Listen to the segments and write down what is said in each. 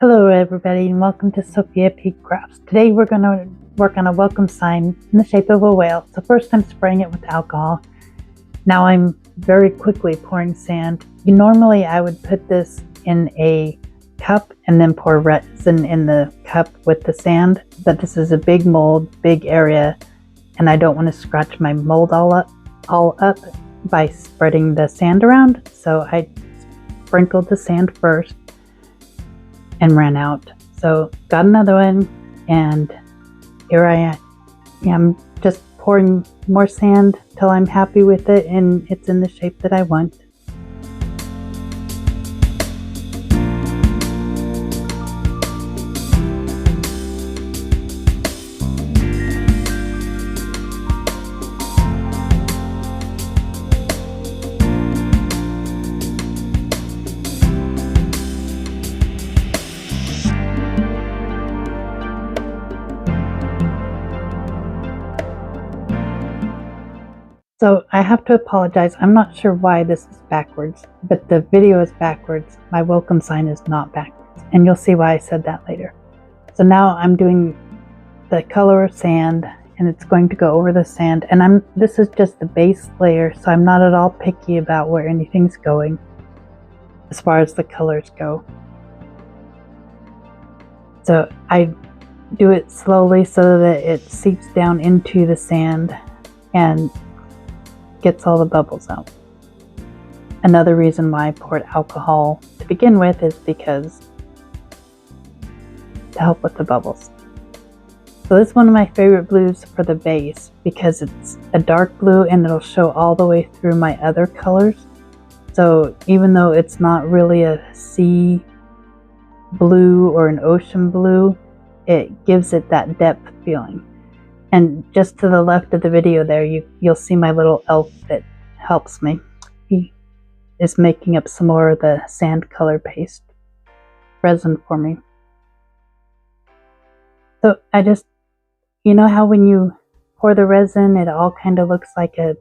Hello everybody and welcome to SophiaPCrafts. Today we're going to work on a welcome sign in the shape of a whale. So first I'm spraying it with alcohol. Now I'm very quickly pouring sand. Normally I would put this in a cup and then pour resin in the cup with the sand. But this is a big mold, big area, and I don't want to scratch my mold all up by spreading the sand around. So I sprinkled the sand first and ran out. So got another one, and here I am just pouring more sand till I'm happy with it and it's in the shape that I want. So I have to apologize. I'm not sure why this is backwards, but the video is backwards. My welcome sign is not backwards, and you'll see why I said that later. So now I'm doing the color of sand, and it's going to go over the sand. And this is just the base layer, so I'm not at all picky about where anything's going as far as the colors go. So I do it slowly so that it seeps down into the sand and gets all the bubbles out. Another reason why I poured alcohol to begin with is because to help with the bubbles. So this is one of my favorite blues for the base because it's a dark blue and it'll show all the way through my other colors. So even though it's not really a sea blue or an ocean blue, it gives it that depth feeling. And just to the left of the video there, you'll see my little elf that helps me. He is making up some more of the sand color paste resin for me. So I just, you know how when you pour the resin, it all kind of looks like it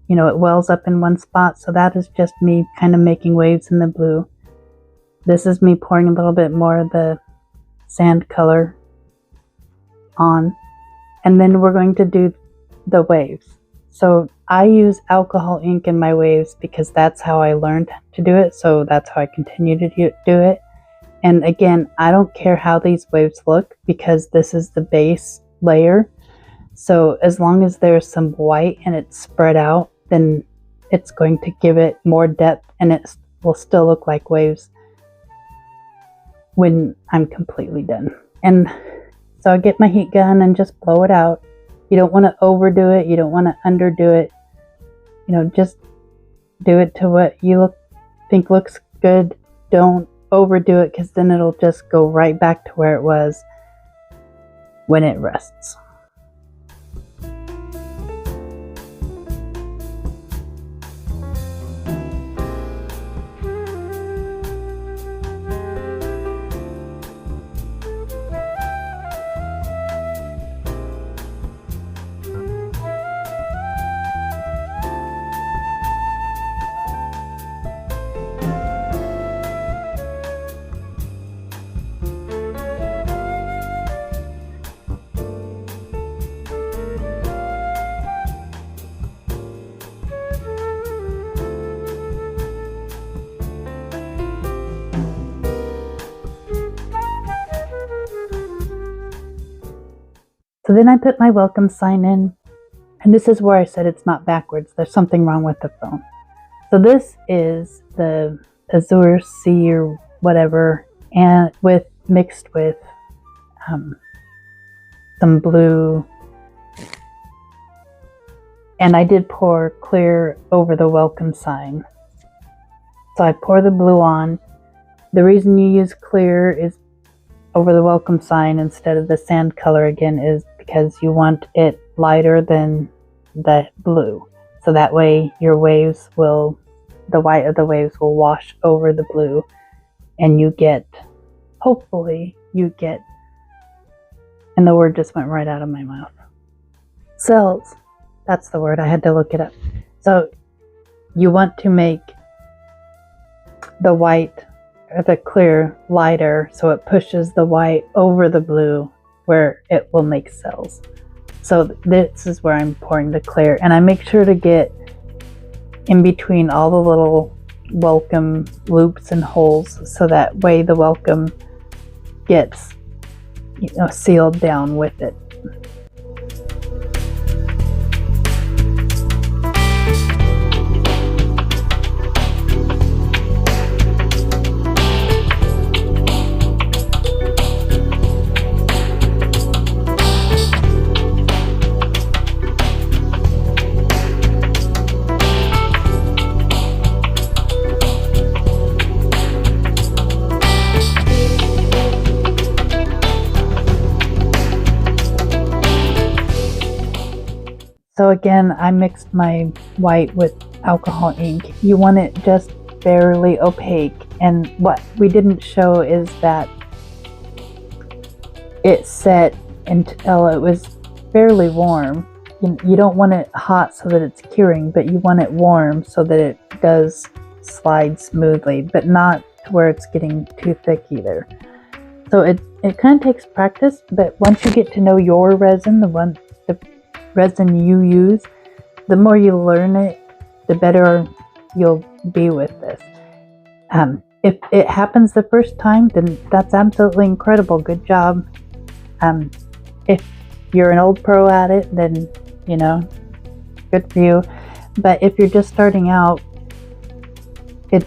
wells up in one spot. So that is just me kind of making waves in the blue. This is me pouring a little bit more of the sand color on. And then we're going to do the waves. So I use alcohol ink in my waves because that's how I learned to do it. So that's how I continue to do it. And again, I don't care how these waves look because this is the base layer. So as long as there's some white and it's spread out, then it's going to give it more depth and it will still look like waves when I'm completely done. And so I get my heat gun and just blow it out. You don't want to overdo it. You don't want to underdo it. Just do it to what you think looks good. Don't overdo it because then it'll just go right back to where it was when it rests. So then I put my welcome sign in, and this is where I said it's not backwards. There's something wrong with the phone. So this is the Azure Sea or whatever, and mixed with some blue. And I did pour clear over the welcome sign. So I pour the blue on. The reason you use clear is over the welcome sign instead of the sand color again is because you want it lighter than the blue. So that way the white of the waves will wash over the blue and hopefully you get, and the word just went right out of my mouth. Cells, that's the word, I had to look it up. So you want to make the white the clear lighter, so it pushes the white over the blue where it will make cells. So this is where I'm pouring the clear, and I make sure to get in between all the little welcome loops and holes, so that way the welcome gets, you know, sealed down with it. So again, I mixed my white with alcohol ink. You want it just barely opaque, and what we didn't show is that it set until it was fairly warm. You don't want it hot so that it's curing, but you want it warm so that it does slide smoothly, but not to where it's getting too thick either. So it kind of takes practice, but once you get to know your resin, the resin you use, the more you learn it, the better you'll be with this. If it happens the first time, then that's absolutely incredible. Good job. If you're an old pro at it, then, you know, good for you. But if you're just starting out, it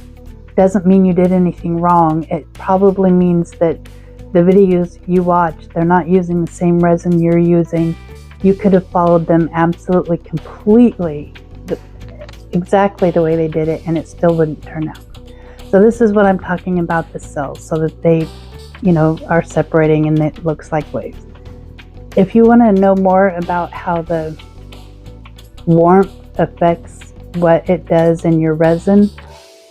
doesn't mean you did anything wrong. It probably means that the videos you watch, they're not using the same resin you're using. You could have followed them absolutely completely, exactly the way they did it, and it still wouldn't turn out. So this is what I'm talking about, the cells, so that they, you know, are separating and it looks like waves. If you want to know more about how the warmth affects what it does in your resin,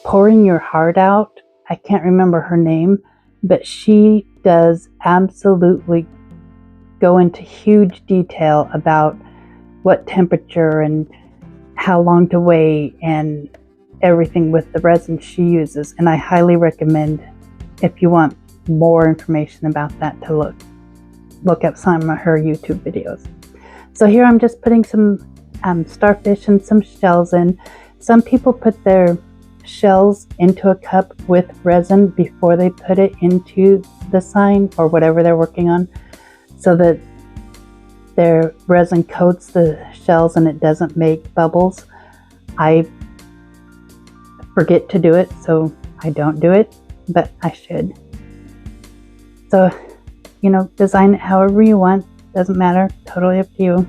Pouring Your Heart Out, I can't remember her name, but she does absolutely go into huge detail about what temperature and how long to wait and everything with the resin she uses. And I highly recommend, if you want more information about that, to look up some of her YouTube videos. So here I'm just putting some starfish and some shells in. Some people put their shells into a cup with resin before they put it into the sign or whatever they're working on, so that their resin coats the shells and it doesn't make bubbles. I forget to do it, so I don't do it, but I should. So, you know, design it however you want. Doesn't matter. Totally up to you.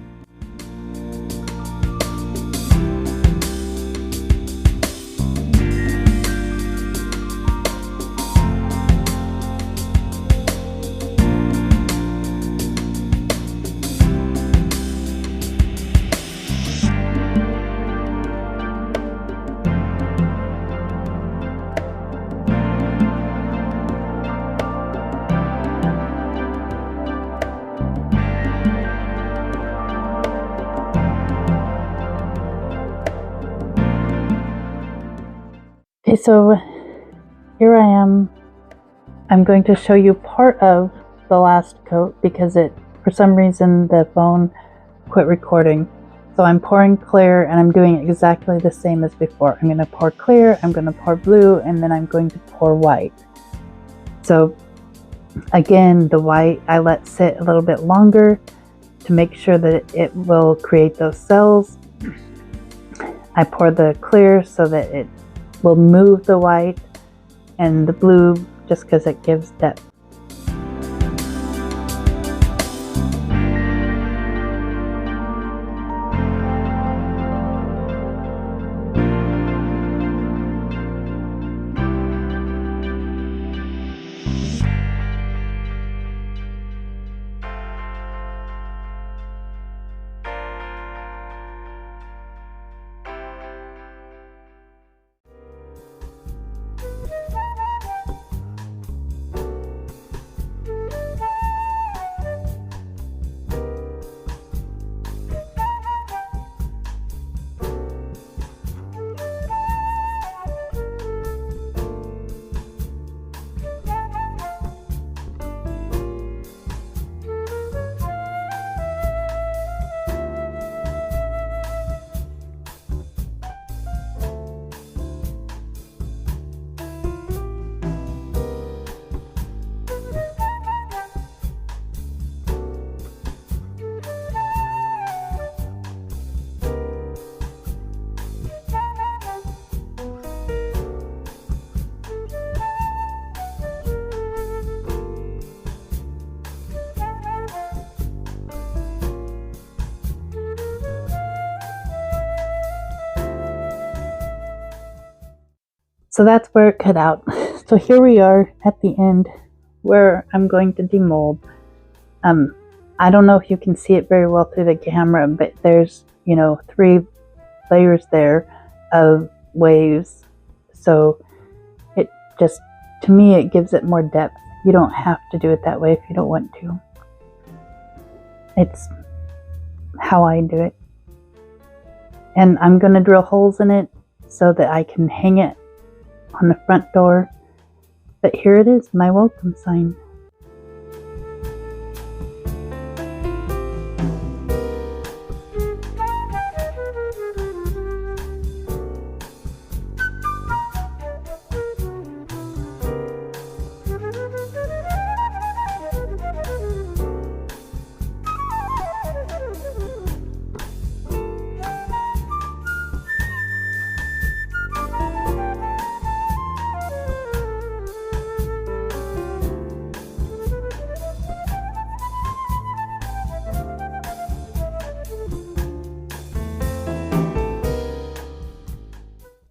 Okay, so here I am. I'm going to show you part of the last coat because for some reason the phone quit recording. So I'm pouring clear and I'm doing exactly the same as before. I'm going to pour clear, I'm going to pour blue, and then I'm going to pour white. So again, the white I let sit a little bit longer to make sure that it will create those cells. I pour the clear so that it will move the white, and the blue just because it gives depth. So that's where it cut out. So here we are at the end where I'm going to demold. I don't know if you can see it very well through the camera, but there's, 3 layers there of waves. So it just, to me, it gives it more depth. You don't have to do it that way if you don't want to. It's how I do it. And I'm going to drill holes in it so that I can hang it on the front door. But here it is, my welcome sign.